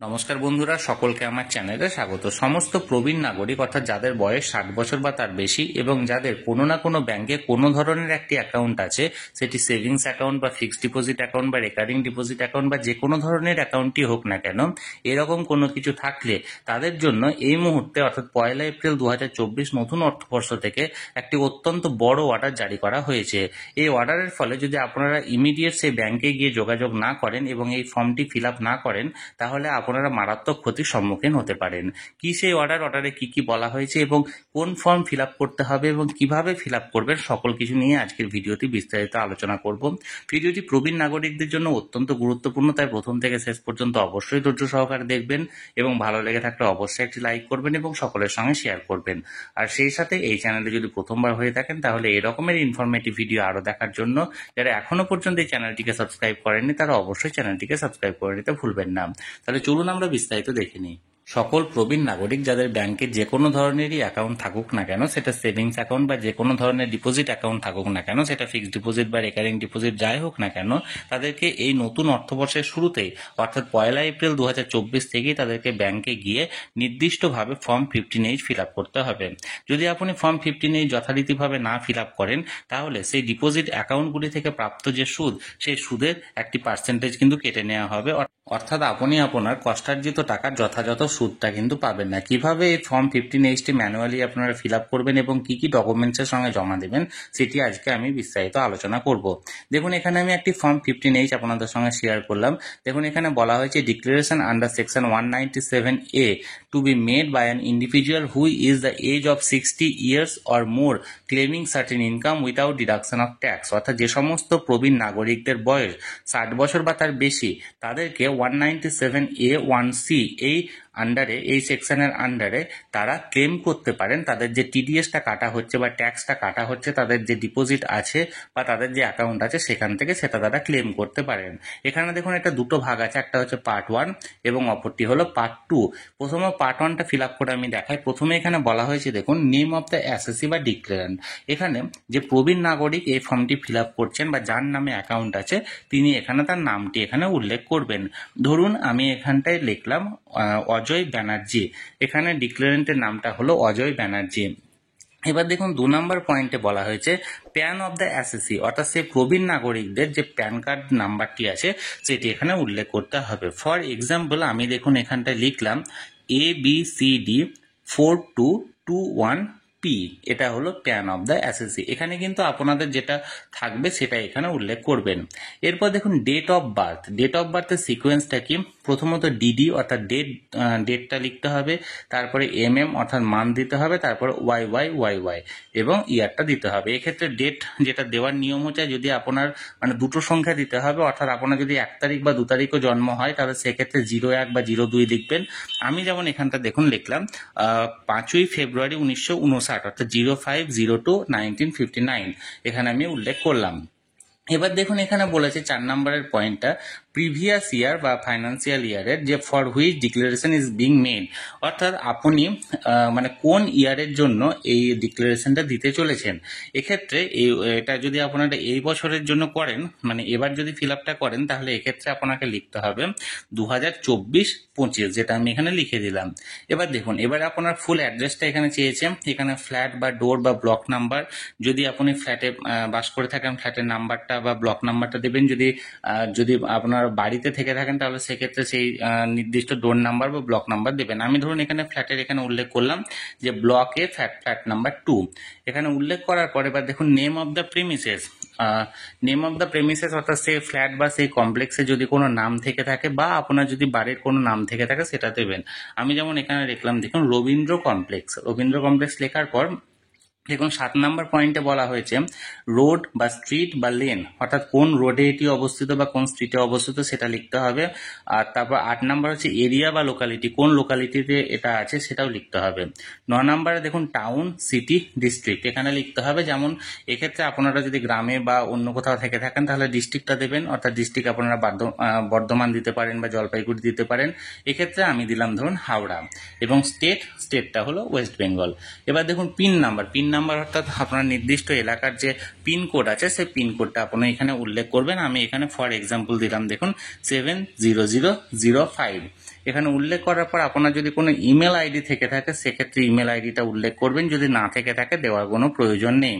নমস্কার বন্ধুরা, সকলকে আমার চ্যানেলে স্বাগত। সমস্ত প্রবীণ নাগরিক অর্থাৎ যাদের বয়স 60 বছর বা তার বেশি এবং যাদের কোনো না কোনো ব্যাংকে কোনো ধরনের একটি অ্যাকাউন্ট আছে, সেটি সেভিংস অ্যাকাউন্ট বা ফিক্সড ডিপোজিট অ্যাকাউন্ট বা রেকারিং ডিপোজিট অ্যাকাউন্ট বা যে কোনো ধরনের অ্যাকাউন্টই হোক না কেন, এরকম কোনো কিছু থাকলে তাদের জন্য এই মুহূর্তে অর্থাৎ 1 এপ্রিল 2024 নতুন অর্থবর্ষ থেকে একটি অত্যন্ত বড় অর্ডার জারি করা হয়েছে। এই অর্ডারের ফলে যদি আপনারা ইমিডিয়েট সেই ব্যাংকে গিয়ে যোগাযোগ না করেন এবং এই ফর্মটি ফিল আপ না করেন, তাহলে আপনারা মারাত্মক ক্ষতির সম্মুখীন হতে পারেন। কি সেই অর্ডারে কি কি বলা হয়েছে এবং কোন ফর্ম ফিল আপ করতে হবে এবং কিভাবে ফিল আপ করবেন, সকল কিছু নিয়ে আজকের ভিডিওটি বিস্তারিত আলোচনা করব। ভিডিওটি প্রবীণ নাগরিকদের জন্য অত্যন্ত গুরুত্বপূর্ণ, তাই প্রথম থেকে শেষ পর্যন্ত অবশ্যই ধৈর্য সহকারে দেখবেন এবং ভালো লেগে থাকলে অবশ্যই একটি লাইক করবেন এবং সকলের সঙ্গে শেয়ার করবেন। আর সেই সাথে এই চ্যানেলে যদি প্রথমবার হয়ে থাকেন, তাহলে এরকমের ইনফরমেটিভ ভিডিও আরও দেখার জন্য যারা এখনো পর্যন্ত এই চ্যানেলটিকে সাবস্ক্রাইব করেননি, তারা অবশ্যই চ্যানেলটিকে সাবস্ক্রাইব করে নিতে ভুলবেন না। তাহলে চলুন আমরা বিস্তারিত দেখে নিই। সকল প্রবীণ নাগরিক যাদের ব্যাংকে যে কোনো ধরনেরই অ্যাকাউন্ট থাকুক না কেন, সেটা সেভিংস অ্যাকাউন্ট বা যে কোনো ধরনের ডিপোজিট অ্যাকাউন্ট থাকুক না কেন, সেটা ফিক্সড ডিপোজিট বা রেকারিং ডিপোজিট যাই হোক না কেন, তাদেরকে এই নতুন অর্থবর্ষের শুরুতেই অর্থাৎ 1 এপ্রিল 2024 থেকেই তাদেরকে ব্যাংকে গিয়ে নির্দিষ্টভাবে ফর্ম 15H ফিল আপ করতে হবে। যদি আপনি ফর্ম 15H যথারীতিভাবে না ফিল আপ করেন, তাহলে সেই ডিপোজিট অ্যাকাউন্টগুলি থেকে প্রাপ্ত যে সুদ, সেই সুদের একটি পার্সেন্টেজ কিন্তু কেটে নেওয়া হবে, অর্থাৎ আপনি আপনার কষ্টার্জিত টাকার যথাযথ সুদটা কিন্তু পাবেন না। কিভাবে এই ফর্ম 15H ম্যানুয়ালি আপনারা ফিল আপ করবেন এবং কি কি ডকুমেন্টসের সঙ্গে জমা দেবেন, সেটি আজকে আমি বিস্তারিত আলোচনা করব। দেখুন, এখানে আমি একটি ফর্ম 15H আপনাদের সঙ্গে শেয়ার করলাম। দেখুন, এখানে বলা হয়েছে declaration under section 197A to be made by an individual who is the age of 60 years or more claiming certain income without deduction of tax. অর্থাৎ যে সমস্ত প্রবীণ নাগরিকদের বয়স 60 বছর বা তার বেশি, তাদেরকে 197A1C এই আন্ডারে, এই সেকশনের আন্ডারে তারা ক্লেম করতে পারেন। তাদের যে টিডিএসটা কাটা হচ্ছে বা ট্যাক্সটা কাটা হচ্ছে, তাদের যে ডিপোজিট আছে বা তাদের যে অ্যাকাউন্ট আছে সেখান থেকে, সেটা তারা ক্লেম করতে পারেন। এখানে দেখুন, এটা দুটো ভাগ আছে, একটা হচ্ছে পার্ট 1 এবং অপরটি হলো পার্ট 2। প্রথমে পার্ট 1টা ফিল আপ করে আমি দেখাই। প্রথমে এখানে বলা হয়েছে, দেখুন, নেম অফ দ্য অ্যাসেসি বা ডিক্লেরেন্ট। এখানে যে প্রবীণ নাগরিক এই ফর্মটি ফিল আপ করছেন বা যার নামে অ্যাকাউন্ট আছে, তিনি এখানে তার নামটি এখানে উল্লেখ করবেন। ধরুন আমি এখানটায় লিখলাম অজয় ব্যানার্জি। এখানে ডিক্লারেন্টের নামটা হলো অজয় ব্যানার্জি। এবার দেখুন, 2 নম্বর পয়েন্টে বলা হয়েছে প্যান অফ দ্য অ্যাসেসি, অর্থাৎ সেই প্রবীণ নাগরিকদের যে প্যান কার্ড নাম্বারটি আছে সেটি এখানে উল্লেখ করতে হবে। ফর এক্সাম্পল আমি দেখুন এখানটায় লিখলাম ABCD 4221P, এটা হলো প্যান অফ দ্য অ্যাসেসি। এখানে কিন্তু আপনাদের যেটা থাকবে সেটা এখানে উল্লেখ করবেন। এরপর দেখুন date of birth. Date of বার্থের সিকোয়েন্সটা কি? প্রথমত ডিডি অর্থাৎ ডেটটা লিখতে হবে, তারপরে অর্থাৎ মান্থ দিতে হবে, তারপরে ওয়াই এবং ইয়ারটা দিতে হবে। এক্ষেত্রে ডেট যেটা দেওয়ার নিয়ম হচ্ছে, যদি আপনার মানে দুটো সংখ্যা দিতে হবে, অর্থাৎ আপনার যদি 1 তারিখ বা 2 তারিখও জন্ম হয়, তাহলে সেক্ষেত্রে 01 বা 02 লিখবেন। আমি যেমন এখানটা দেখুন লিখলাম 5ই ফেব্রুয়ারি 1959, অর্থাৎ 05/02/1959 এখানে আমি উল্লেখ করলাম। এবার দেখুন, এখানে বলেছে 4 নম্বরের পয়েন্টটা প্রিভিয়াস ইয়ার বা ফাইন্যান্সিয়াল ইয়ারের যে for which declaration is being made, অর্থাৎ আপনি মানে কোন ইয়ারের জন্য এই ডিক্লারেশনটা দিতে চলেছেন। এক্ষেত্রে এটা যদি আপনারা এই বছরের জন্য করেন, মানে এবার যদি ফিল আপটা করেন, তাহলে এক্ষেত্রে আপনাকে লিখতে হবে 2024-25, যেটা আমি এখানে লিখে দিলাম। এবার দেখুন, এবার আপনার ফুল অ্যাড্রেসটা এখানে চেয়েছে। এখানে ফ্ল্যাট বা ডোর বা ব্লক নাম্বার, যদি আপনি ফ্ল্যাটে বাস করে থাকেন ফ্ল্যাটের নাম্বারটা বা ব্লক নাম্বারটা দেবেন। যদি আপনার বাড়িতে থেকে থাকেন, তাহলে সেক্ষেত্রে সেই নির্দিষ্ট ডোর নাম্বার বা ব্লক নাম্বার দেবেন। আমি ধরুন এখানে ফ্ল্যাটের এখানে উল্লেখ করলাম যে ব্লকে ফ্ল্যাট নাম্বার 2 এখানে উল্লেখ করার পরে, এবার দেখুন name of the premises. Name of the premises অর্থাৎ সেই ফ্ল্যাট বা সেই কমপ্লেক্সে যদি কোনো নাম থেকে থাকে বা আপনার যদি বাড়ির কোনো নাম থেকে থাকে, সেটা দেবেন। আমি যেমন এখানে লিখলাম, দেখুন রবীন্দ্র কমপ্লেক্স লেখার পর দেখুন 7 নম্বর পয়েন্টে বলা হয়েছে রোড বা স্ট্রিট বা লেন, অর্থাৎ কোন রোডে এটি অবস্থিত বা কোন স্ট্রিটে অবস্থিত সেটা লিখতে হবে। আর তারপর 8 নম্বর হচ্ছে এরিয়া বা লোকালিটি, কোন লোকালিটিতে এটা আছে সেটাও লিখতে হবে। 9 নম্বরে দেখুন টাউন, সিটি, ডিস্ট্রিক্ট এখানে লিখতে হবে। যেমন এক্ষেত্রে আপনারা যদি গ্রামে বা অন্য কোথাও থেকে থাকেন, তাহলে ডিস্ট্রিক্টটা দেবেন, অর্থাৎ ডিস্ট্রিক্ট আপনারা বর্ধমান দিতে পারেন বা জলপাইগুড়ি দিতে পারেন। এক্ষেত্রে আমি দিলাম ধরুন হাওড়া। এবং স্টেটটা হলো ওয়েস্ট বেঙ্গল। এবার দেখুন পিন নাম্বার অর্থাৎ আপনার নির্দিষ্ট এলাকার যে পিনকোড আছে, সেই পিনকোডটা আপনি এখানে উল্লেখ করবেন। আমি এখানে ফর এক্সাম্পল দিলাম, দেখুন 70005। এখানে উল্লেখ করার পর আপনার যদি কোনো ইমেল আইডি থেকে থাকে সেক্ষেত্রে ইমেল আইডিটা উল্লেখ করবেন, যদি না থেকে থাকে দেওয়ার কোনো প্রয়োজন নেই।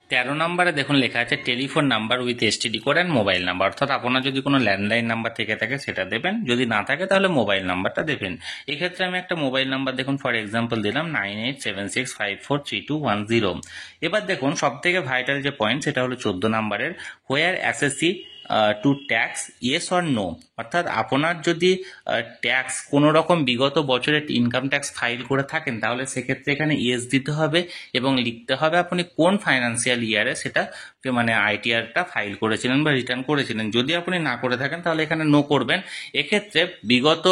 13 নম্বরে দেখুন লেখা আছে telephone number with STD code and mobile number, অর্থাৎ আপনার যদি কোনো ল্যান্ডলাইন নাম্বার থেকে থাকে সেটা দেবেন, যদি না থাকে তাহলে মোবাইল নাম্বারটা দেবেন। এক্ষেত্রে আমি একটা মোবাইল নাম্বার দেখুন ফর এক্সাম্পল দিলাম 9876543210। এবার দেখুন সব থেকে ভাইটাল যে পয়েন্ট সেটা হলো 14 নম্বরের where assessee to tax yes or no, অর্থাৎ আপনার যদি ট্যাক্স কোনো রকম বিগত বছরের ইনকাম ট্যাক্স ফাইল করে থাকেন তাহলে সেক্ষেত্রে এখানে ইয়েস দিতে হবে এবং লিখতে হবে আপনি কোন ফাইন্যান্সিয়াল ইয়ারে সেটা মানে আইটিআরটা ফাইল করেছিলেন বা রিটার্ন করেছিলেন। যদি আপনি না করে থাকেন তাহলে এখানে নো করবেন। এক্ষেত্রে বিগত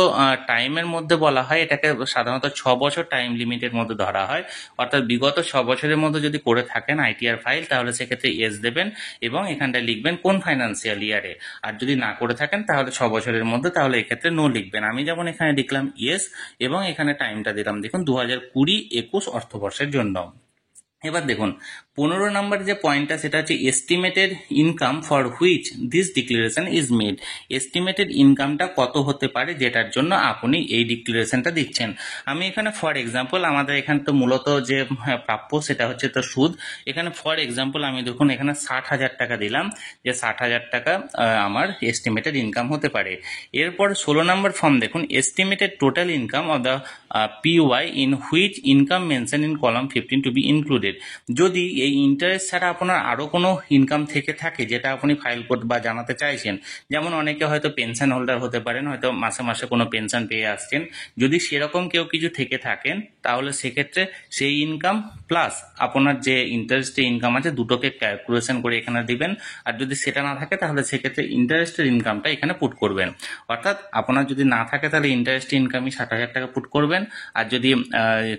টাইমের মধ্যে বলা হয়, এটাকে সাধারণত 6 বছর টাইম লিমিটের মধ্যে ধরা হয়, অর্থাৎ বিগত 6 বছরের মধ্যে যদি করে থাকেন আইটিআর ফাইল তাহলে সেক্ষেত্রে ইয়েস দেবেন এবং এখানটা লিখবেন কোন ফাইন্যান্সিয়াল ইয়ারে। আর যদি না করে থাকেন তাহলে 6 বছরের মধ্যে তাহলে এক্ষেত্রে নো লিখবেন। আমি যেমন এখানে লিখলাম ইয়েস এবং এখানে টাইমটা দিলাম দেখুন 2020-21 অর্থবর্ষের জন্য। এবার দেখুন 15 নম্বর যে পয়েন্টটা সেটা হচ্ছে estimated income for which this declaration is made. Estimated ইনকামটা কত হতে পারে যেটার জন্য আপনি এই ডিক্লারেশনটা দিচ্ছেন। আমি এখানে ফর এক্সাম্পল আমাদের এখানে তো মূলত যে প্রাপ্য সেটা হচ্ছে তো সুদ। এখানে ফর এক্সাম্পল আমি দেখুন এখানে 60,000 টাকা দিলাম যে 60,000 টাকা আমার এস্টিমেটেড ইনকাম হতে পারে। এরপর 16 নম্বর ফর্ম দেখুন estimated total income of the PY in which income mention in column 15 to be included. যদি এই ইন্টারেস্ট ছাড়া আপনার আরও কোনো ইনকাম থেকে থাকে যেটা আপনি ফাইল করতে বা জানাতে চাইছেন, যেমন অনেকে হয়তো পেনশন হোল্ডার হতে পারেন, হয়তো মাসে মাসে কোনো পেনশন পেয়ে আসছেন, যদি সেরকম কেউ কিছু থেকে থাকেন তাহলে সেক্ষেত্রে সেই ইনকাম প্লাস আপনার যে ইন্টারেস্টের ইনকাম আছে দুটোকে ক্যালকুলেশন করে এখানে দিবেন। আর যদি সেটা না থাকে তাহলে সেক্ষেত্রে ইন্টারেস্টের ইনকামটা এখানে পুট করবেন। অর্থাৎ আপনার যদি না থাকে তাহলে ইন্টারেস্ট ইনকামই 60,000 টাকা পুট করবেন, আর যদি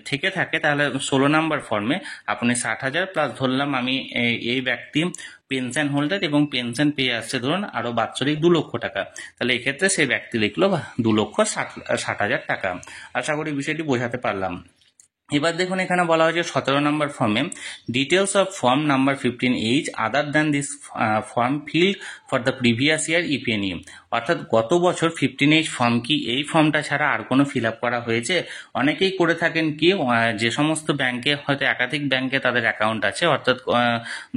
থেকে থাকে তাহলে 16 নম্বর ফর্মে আপনি 60,000 প্লাস ধরলাম আমি এই ব্যক্তি পেনশন হোল্ডার এবং পেনশন পেয়ে আসছে ধরুন আরো বাৎসরিক 2 লক্ষ টাকা, তাহলে এক্ষেত্রে সেই ব্যক্তি লিখলো 2,60,000 টাকা। আশা করি বিষয়টি বোঝাতে পারলাম। এবার দেখুন এখানে বলা হয়েছে 17 নম্বর ফর্মে details of form number 15H other than this form field for the previous year if any, অর্থাৎ গত বছর 15H ফর্ম কি এই ফর্মটা ছাড়া আর কোনো ফিল আপ করা হয়েছে। অনেকেই করে থাকেন কি যে সমস্ত ব্যাংকে হয়তো একাধিক ব্যাংকে তাদের অ্যাকাউন্ট আছে, অর্থাৎ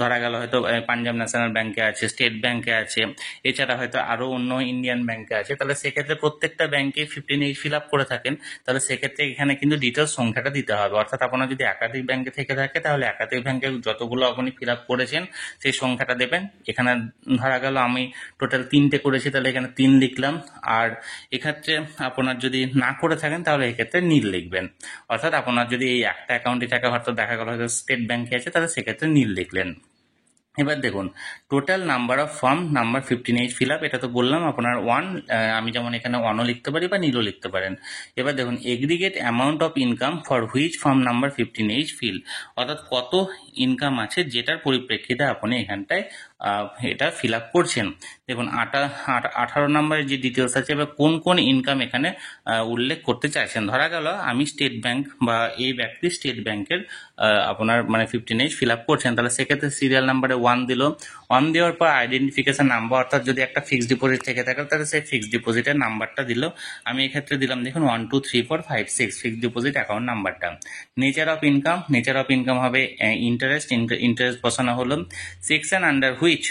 ধরা গেল হয়তো পাঞ্জাব ন্যাশনাল ব্যাংকে আছে, স্টেট ব্যাংকে আছে, এছাড়া হয়তো আরও অন্য ইন্ডিয়ান ব্যাংকে আছে, তাহলে সেক্ষেত্রে প্রত্যেকটা ব্যাংকে 15H ফিল আপ করে থাকেন, তাহলে সেক্ষেত্রে এখানে কিন্তু ডিটেলস সংখ্যাটা দিতে হবে। অর্থাৎ আপনার যদি একাধিক ব্যাংকে থেকে থাকে তাহলে একাধিক ব্যাংকে যতগুলো আপনি ফিল আপ করেছেন সেই সংখ্যাটা দেবেন। এখানে ধরা গেল আমি টোটাল 3টে করেছি তাহলে এখানে 3 লিখলাম, আর এক্ষেত্রে আপনার যদি না করে থাকেন তাহলে এক্ষেত্রে নীল লিখবেন। অর্থাৎ আপনার যদি এই একটা অ্যাকাউন্টে থাকে হয়তো দেখা গেল হয়তো স্টেট ব্যাংকে আছে তাহলে সেক্ষেত্রে নীল লিখলেন। এবার দেখুন total number of form number 15H fill up, এটা তো বললাম আপনার 1, আমি যেমন এখানে 1ও লিখতে পারি বা নীলও লিখতে পারেন। এবার দেখুন aggregate amount of income for which form number 15H fill, অর্থাৎ কত ইনকাম আছে যেটার পরিপ্রেক্ষিতে আপনি এখানটায় এটা ফিল আপ করছেন। দেখুন 18 নম্বরের যে ডিটেলস আছে এবার কোন কোন ইনকাম এখানে উল্লেখ করতে চাইছেন। ধরা গেল আমি স্টেট ব্যাংক বা এই ব্যক্তি স্টেট ব্যাংকের আপনার মানে 15H ফিল আপ করছেন, তাহলে সেক্ষেত্রে সিরিয়াল নাম্বারে 1 দিল। 1 দেওয়ার পর আইডেন্টিফিকেশন নাম্বার, অর্থাৎ যদি একটা ফিক্সড ডিপোজিট থেকে থাকে তাহলে সেই ফিক্সড ডিপোজিটের নাম্বারটা দিল। আমি এক্ষেত্রে দিলাম দেখুন 1 2 3 4 5 6 ফিক্সড ডিপোজিট অ্যাকাউন্ট নাম্বারটা। Nature of income, nature of income হবে ইন্টারেস্ট বসানো হলো। Section under which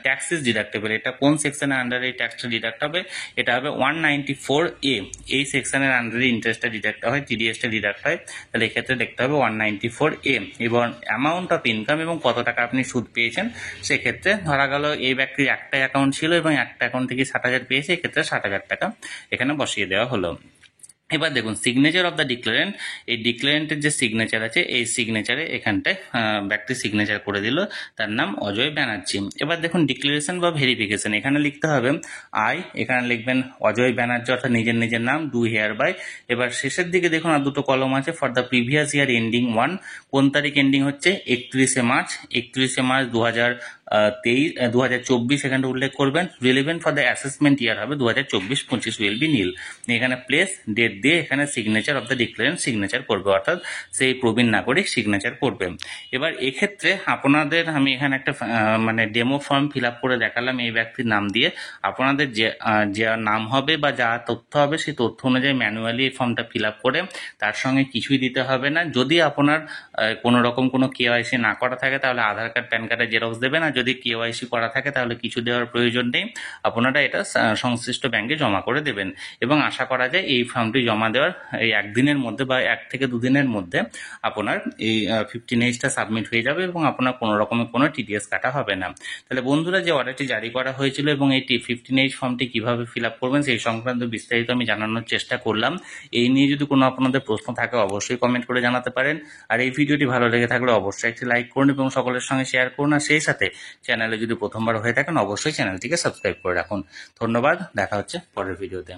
tax is deductible, এটা কোন সেকশনের আন্ডারে এই ট্যাক্সটা ডিডাক্ট হবে, এটা হবে 194A, এই সেকশনের আন্ডারে ইন্টারেস্টটা ডিডাক্ট হয়, টিডিএসটা ডিডাক্ট হয়, তাহলে এক্ষেত্রে দেখতে হবে 194A। এবং অ্যামাউন্ট অফ ইনকাম এবং কত টাকা আপনি সুদ পেয়েছেন, সেক্ষেত্রে ধরা গেল এই ব্যক্তির একটা অ্যাকাউন্ট ছিল এবং একটা অ্যাকাউন্ট থেকে 60,000 পেয়েছে, এক্ষেত্রে 60,000 টাকা এখানে বসিয়ে দেওয়া হলো। এবার দেখুন সিগনেচার অফ দ্য ডিক্লারেন্ট, এই ডিক্লারেন্টের যে সিগনেচার আছে এই সিগনেচারে এখানটায় ব্যক্তি সিগনেচার করে দিল, তার নাম অজয় ব্যানার্জি। এবার দেখুন ডিক্লারেশন বা ভেরিফিকেশন, এখানে লিখতে হবে এখানে লিখবেন অজয় ব্যানার্জি অর্থাৎ নিজের নাম, ডু হেয়ার বাই। এবার শেষের দিকে দেখুন আর দুটো কলম আছে for the previous year ending 1, কোন তারিখ এন্ডিং হচ্ছে 31শে মার্চ 2000 2024 এখানে উল্লেখ করবেন। রিলেভেন্ট ফর দ্য অ্যাসেসমেন্ট ইয়ার হবে 2024-25 উইল বি নীল। এখানে প্লেস ডেট দিয়ে এখানে সিগনেচার অফ দ্য ডিক্লারেন্ট সিগনেচার করবে, অর্থাৎ সেই প্রবীণ নাগরিক সিগনেচার করবে। এবার এক্ষেত্রে আপনাদের আমি এখানে একটা মানে ডেমো ফর্ম ফিল আপ করে দেখালাম এই ব্যক্তির নাম দিয়ে। আপনাদের যে নাম হবে বা যা তথ্য হবে সেই তথ্য অনুযায়ী ম্যানুয়ালি এই ফর্মটা ফিল আপ করে তার সঙ্গে কিছুই দিতে হবে না। যদি আপনার কোনো রকম কোনো কেওয়াইসি না করা থাকে তাহলে আধার কার্ড প্যান কার্ডের জেরক্স দেবেন, আর যদি কেওয়াইসি করা থাকে তাহলে কিছু দেওয়ার প্রয়োজন নেই, আপনারা এটা সংশ্লিষ্ট ব্যাংকে জমা করে দেবেন। এবং আশা করা যায় এই ফর্মটি জমা দেওয়ার এই একদিনের মধ্যে বা 1 থেকে 2 দিনের মধ্যে আপনার এই 15H সাবমিট হয়ে যাবে এবং আপনার কোনো রকমের কোনো টিডিএস কাটা হবে না। তাহলে বন্ধুরা, যে অর্ডারটি জারি করা হয়েছিল এবং এই 15H ফর্মটি কিভাবে ফিল আপ করবেন সেই সংক্রান্ত বিস্তারিত আমি জানানোর চেষ্টা করলাম। এই নিয়ে যদি কোনো আপনাদের প্রশ্ন থাকে অবশ্যই কমেন্ট করে জানাতে পারেন। আর এই ভিডিওটি ভালো লেগে থাকলে অবশ্যই একটি লাইক করুন এবং সকলের সঙ্গে শেয়ার করুন। আর সেই সাথে চ্যানেলে যদি প্রথমবার হয়ে থাকেন অবশ্যই চ্যানেলটিকে সাবস্ক্রাইব করে রাখুন। ধন্যবাদ, দেখা হচ্ছে পরের ভিডিওতে।